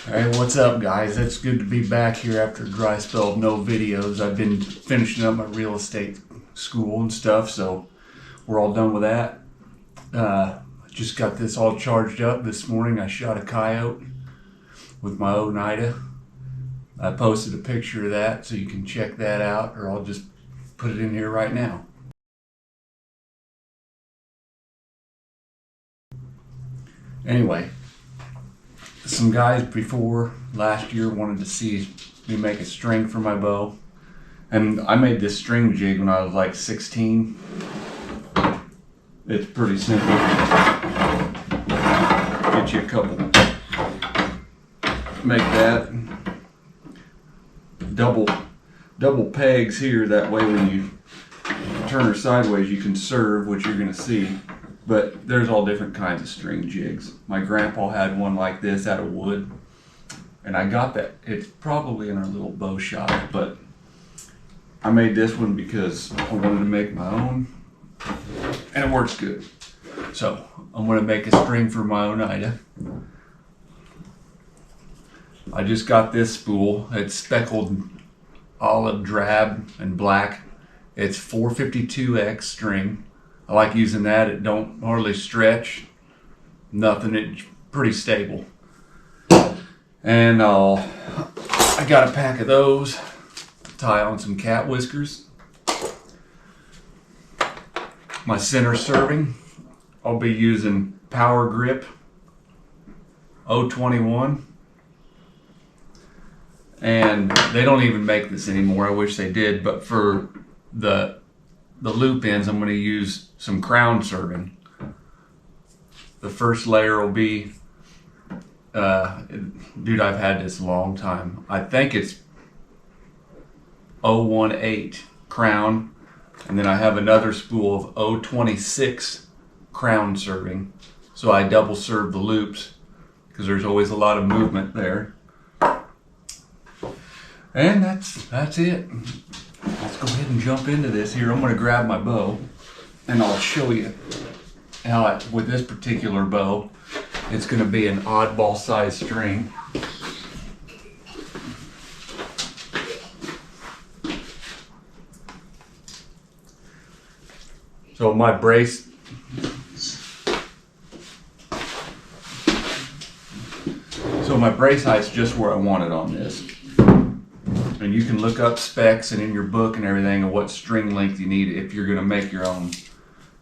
Alright, what's up guys? It's good to be back here after a dry spell of no videos. I've been finishing up my real estate school and stuff, so we're all done with that. Just got this all charged up this morning. I shot a coyote with my Oneida. I posted a picture of that so you can check that out, or I'll just put it in here right now. Anyway, some guys before last year wanted to see me make a string for my bow, and I made this string jig when I was like 16. It's pretty simple. Get you a couple, make that double pegs here, that way when you turn her sideways you can serve, which you're gonna see. But there's all different kinds of string jigs. My grandpa had one like this out of wood, and I got that. It's probably in our little bow shop, but I made this one because I wanted to make my own, and it works good. So I'm gonna make a string for my Oneida. I just got this spool. It's speckled olive drab and black. It's 452X string. I like using that. It don't hardly stretch, nothing. It's pretty stable. And I got a pack of those. Tie on some cat whiskers. My center serving, I'll be using Power Grip 021. And they don't even make this anymore. I wish they did, but for the loop ends, I'm going to use some crown serving. The first layer will be, dude, I've had this a long time. I think it's 018 crown, and then I have another spool of 026 crown serving. So I double serve the loops because there's always a lot of movement there. And that's it. Let's go ahead and jump into this here. I'm going to grab my bow and I'll show you how with this particular bow, it's going to be an oddball size string. So my brace, height's just where I want it on this. And you can look up specs and in your book and everything of what string length you need if you're going to make your own.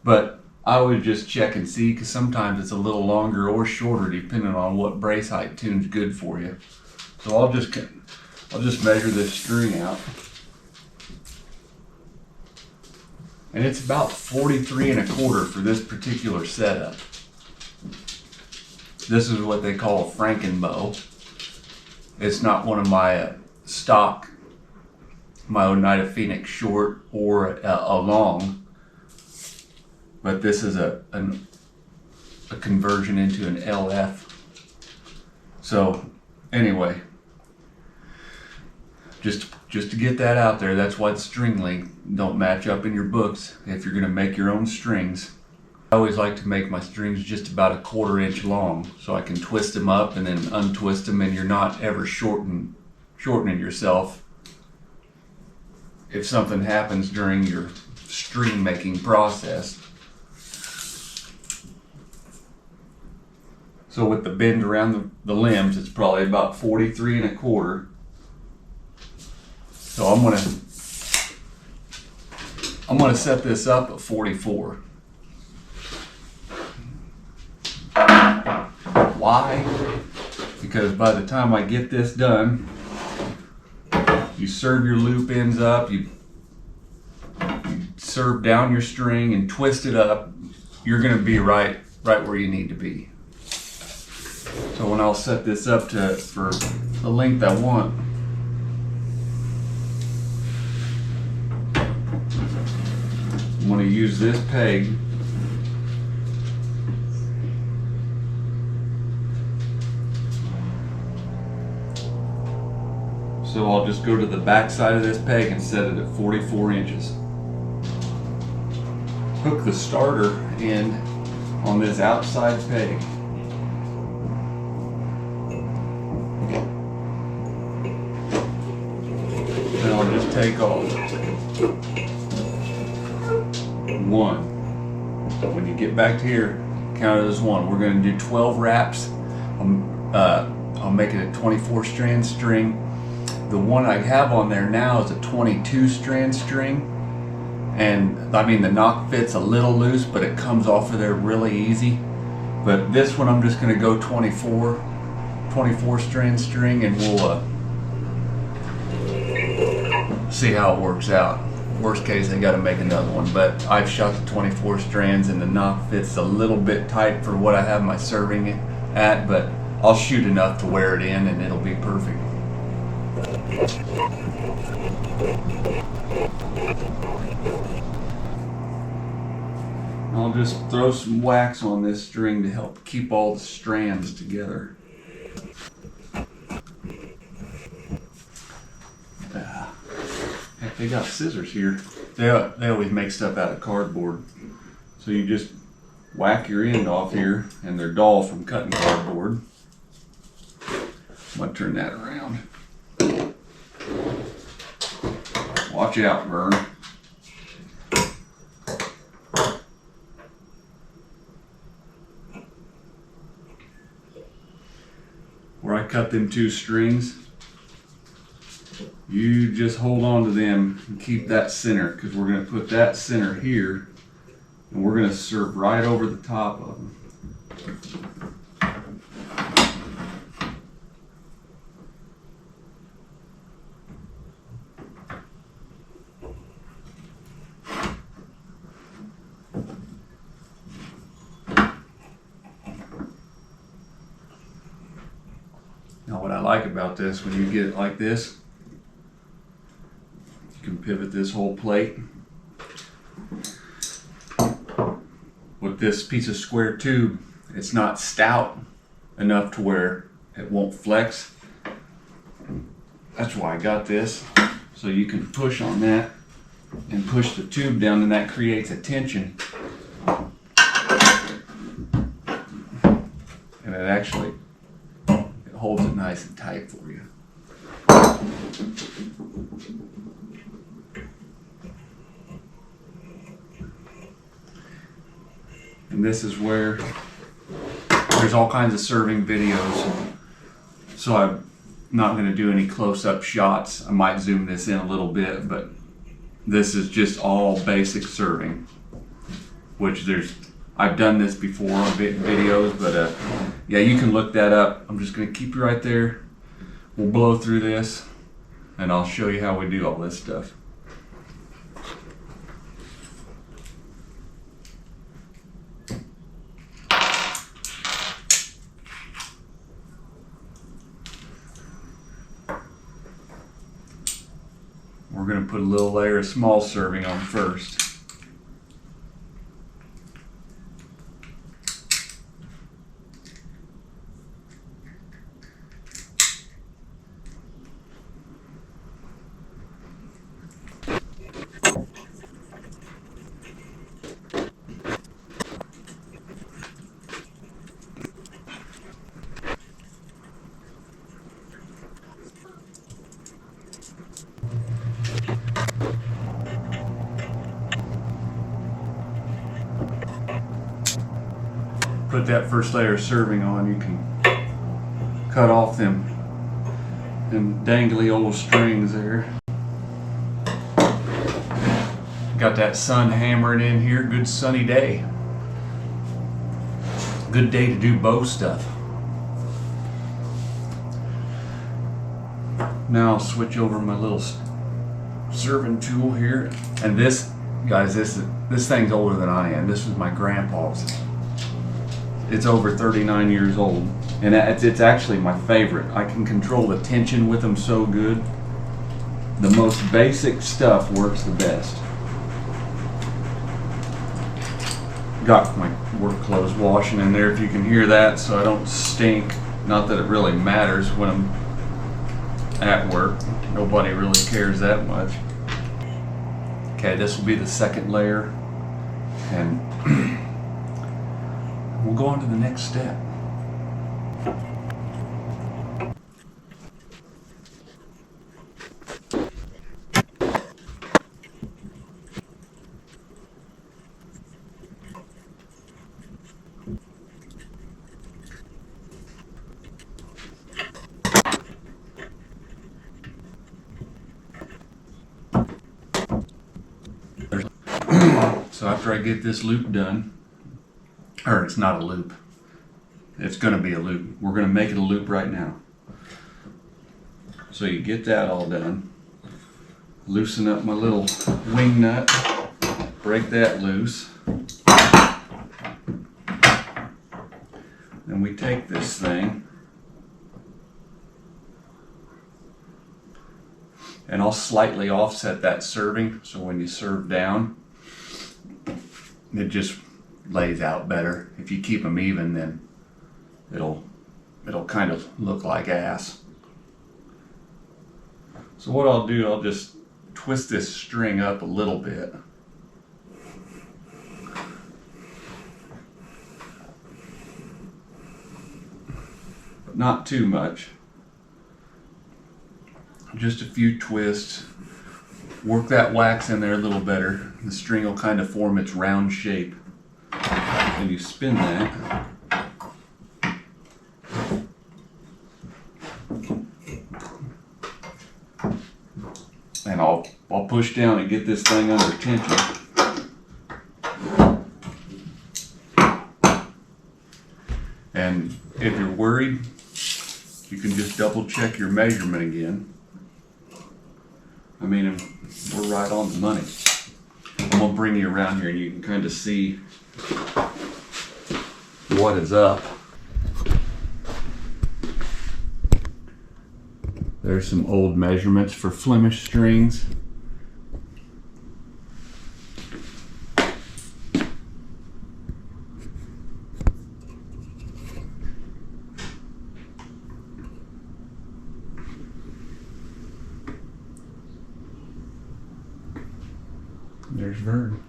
But I would just check and see, because sometimes it's a little longer or shorter depending on what brace height tune's good for you. So I'll just measure this string out. And it's about 43 1/4 for this particular setup. This is what they call a Franken bow. It's not one of my stock, my Oneida Phoenix short or a long, but this is a conversion into an LF. So anyway, just to get that out there, that's why the string length don't match up in your books if you're going to make your own strings. I always like to make my strings just about 1/4 inch long so I can twist them up and then untwist them, and you're not ever shortening yourself if something happens during your string making process. So with the bend around the limbs, it's probably about 43 1/4. So I'm gonna set this up at 44. Why? Because by the time I get this done, you serve your loop ends up, you serve down your string and twist it up, you're going to be right where you need to be. So when I'll set this up for the length I want, I'm going to use this peg. So I'll just go to the back side of this peg and set it at 44 inches. Hook the starter end on this outside peg. take off. 1. When you get back to here, count it as 1. We're going to do 12 wraps. I'll make it a 24 strand string. The one I have on there now is a 22 strand string, and I mean the knock fit's a little loose, but it comes off of there really easy. But this one I'm just going to go 24 strand string, and we'll see how it works out. Worst case, I got to make another one, but I've shot the 24 strands, and the knock fit's a little bit tight for what I have my serving at, but I'll shoot enough to wear it in, and it'll be perfect. I'll just throw some wax on this string to help keep all the strands together. Heck, they got scissors here. They always make stuff out of cardboard. So you just whack your end off here, and they're dull from cutting cardboard. I'm gonna turn that around. Watch out, Vern. Where I cut them 2 strings, you just hold on to them and keep that center, because we're going to put that center here, and we're going to serve right over the top of them. Now what I like about this, when you get it like this, you can pivot this whole plate. With this piece of square tube, it's not stout enough to where it won't flex. That's why I got this. So you can push on that and push the tube down, and that creates a tension. And it actually holds it nice and tight for you. And this is where there's all kinds of serving videos. So I'm not going to do any close-up shots. I might zoom this in a little bit, but this is just all basic serving, which I've done this before on videos, but yeah, you can look that up. I'm just going to keep you right there. We'll blow through this, and I'll show you how we do all this stuff. We're going to put a little layer of small serving on first. Put that first layer of serving on, you can cut off them dangly old strings there. Got that sun hammering in here. Good sunny day. Good day to do bow stuff. Now I'll switch over my little serving tool here. And this, guys, this thing's older than I am. This was my grandpa's. It's over 39 years old, and it's actually my favorite. I can control the tension with them so good. The most basic stuff works the best. Got my work clothes washing in there, if you can hear that, so I don't stink. Not that it really matters when I'm at work. Nobody really cares that much. Okay, this will be the second layer, and we'll go on to the next step. So after I get this loop done, or it's not a loop, it's going to be a loop. We're going to make it a loop right now. So you get that all done. Loosen up my little wing nut. Break that loose. Then we take this thing, and I'll slightly offset that serving so when you serve down, it just lays out better. If you keep them even, then it'll kind of look like ass. So what I'll do, I'll just twist this string up a little bit. But not too much. Just a few twists. Work that wax in there a little better. The string will kind of form its round shape. And you spin that. And I'll push down and get this thing under tension. And if you're worried, you can just double check your measurement again. I mean, we're right on the money. I'm gonna bring you around here and you can kind of see what is up. There's some old measurements for Flemish strings. There's Vern.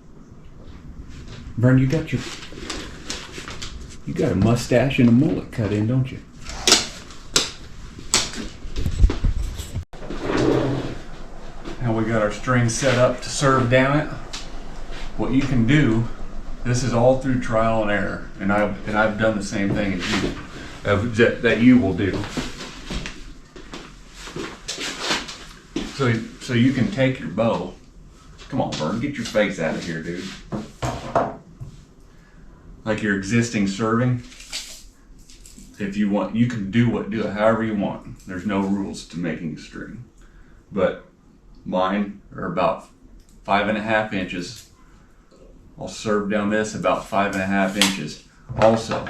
Vern, you got a mustache and a mullet cut in, don't you? Now we got our string set up to serve down it. What you can do, this is all through trial and error, and I've done the same thing as you that you will do. So you can take your bow. Come on, Vern, get your face out of here, dude. Like your existing serving. If you want, you can do it however you want. There's no rules to making a string. But mine are about 5.5 inches. I'll serve down this about 5.5 inches. Also,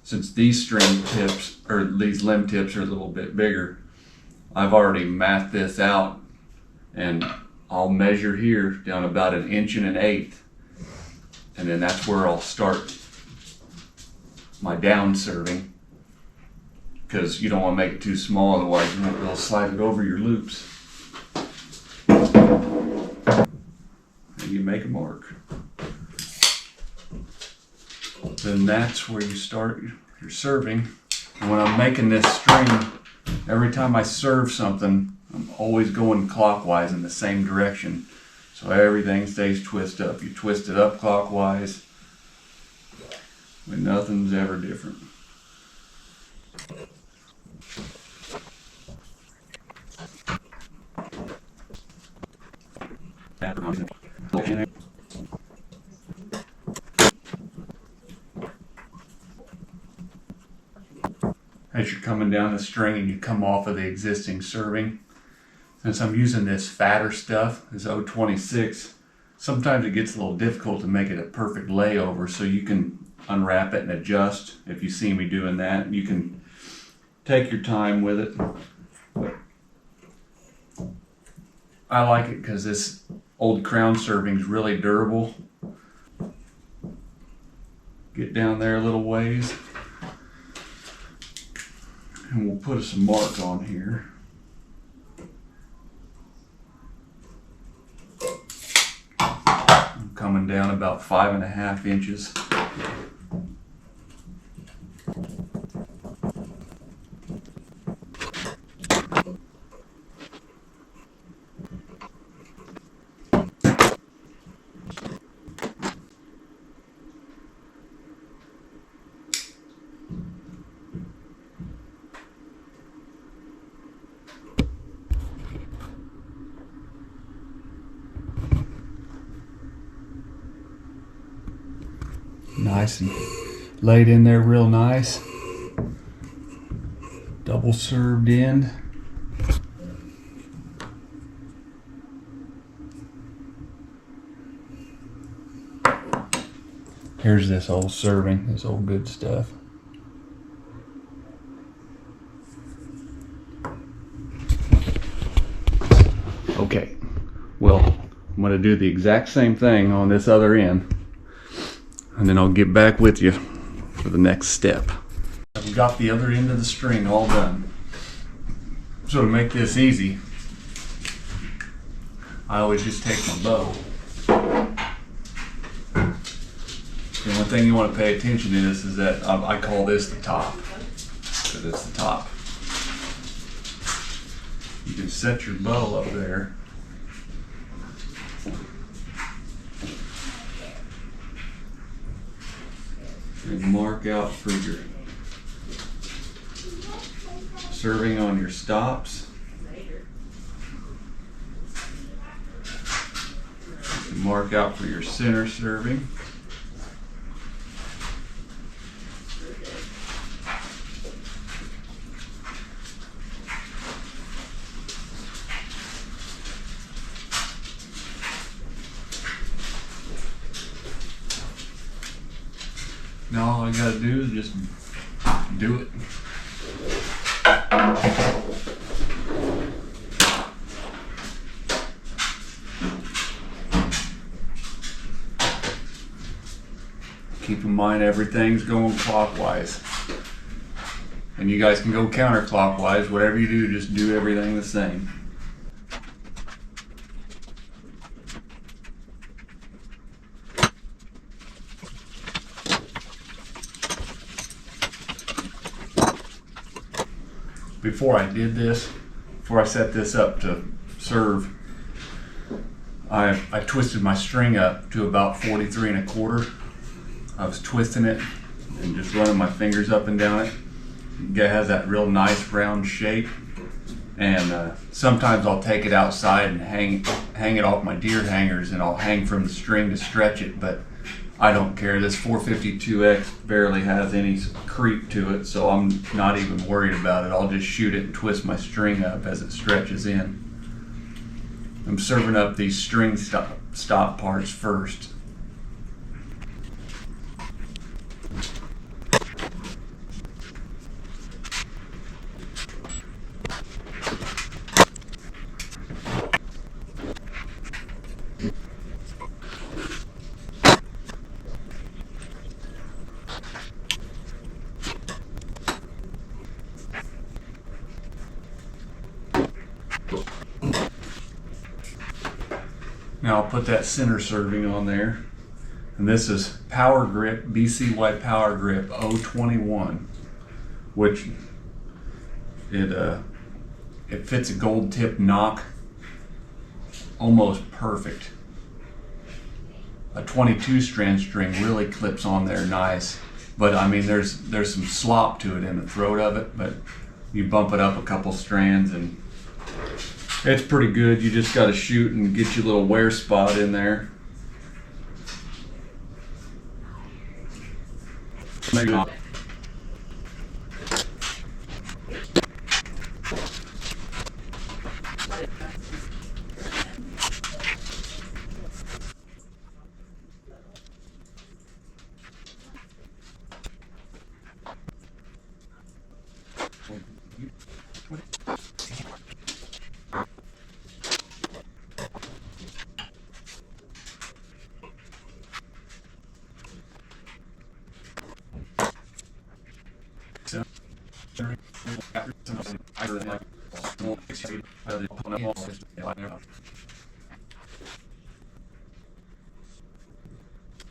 since these string tips, or these limb tips are a little bit bigger, I've already mathed this out, and I'll measure here down about 1 1/8 inches, and then that's where I'll start my down serving, because you don't want to make it too small, otherwise you won't be able to slide it over your loops. And you make a mark. Then that's where you start your serving. And when I'm making this string, every time I serve something, I'm always going clockwise in the same direction. So everything stays twisted up. You twist it up clockwise, when nothing's ever different. As you're coming down the string and you come off of the existing serving, since I'm using this fatter stuff, this 026, sometimes it gets a little difficult to make it a perfect layover, so you can unwrap it and adjust. If you see me doing that, you can take your time with it. But I like it because this old crown serving is really durable. Get down there a little ways, and we'll put some mark on here. I'm coming down about 5.5 inches. Nice and laid in there real nice. Double served end. Here's this old serving, this old good stuff. Okay, well, I'm going to do the exact same thing on this other end, and then I'll get back with you for the next step. I've got the other end of the string all done. So to make this easy, I always just take my bow. The only thing you want to pay attention to is that I call this the top, because it's the top. You can set your bow up there. And mark out for your serving on your stops. Mark out for your center serving. Now all I gotta do is just do it. Keep in mind everything's going clockwise. And you guys can go counterclockwise. Whatever you do, just do everything the same. Before I set this up to serve, I twisted my string up to about 43 1/4. I was twisting it and just running my fingers up and down it. It has that real nice round shape. And sometimes I'll take it outside and hang it off my deer hangers, and I'll hang from the string to stretch it, but I don't care. This 452X barely has any creep to it, so I'm not even worried about it. I'll just shoot it and twist my string up as it stretches in. I'm serving up these string stop parts first. Now I'll put that center serving on there, and this is Power Grip, BCY Power Grip 021, which it fits a gold tip knock almost perfect. A 22 strand string really clips on there nice, but I mean there's some slop to it in the throat of it, but you bump it up a couple strands and it's pretty good. You just got to shoot and get your little wear spot in there. Maybe not.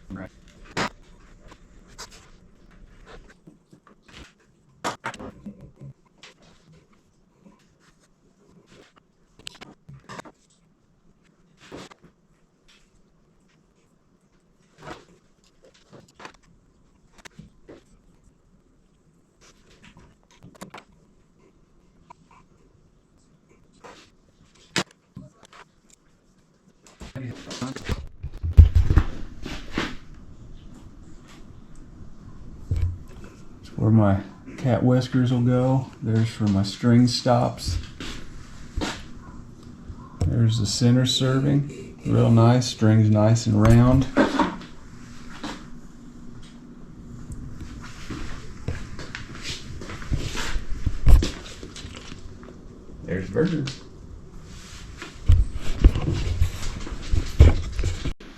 Right. where my cat whiskers will go. There's where my string stops. There's the center serving. Real nice. String's nice and round. There's versions.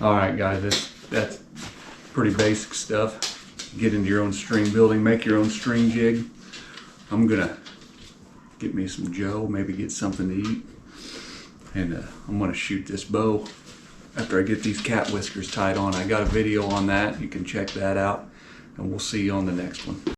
Alright guys, that's pretty basic stuff. Get into your own string building, make your own string jig. I'm gonna get me some Joe, maybe get something to eat. And I'm gonna shoot this bow after I get these cat whiskers tied on. I got a video on that, you can check that out. And we'll see you on the next one.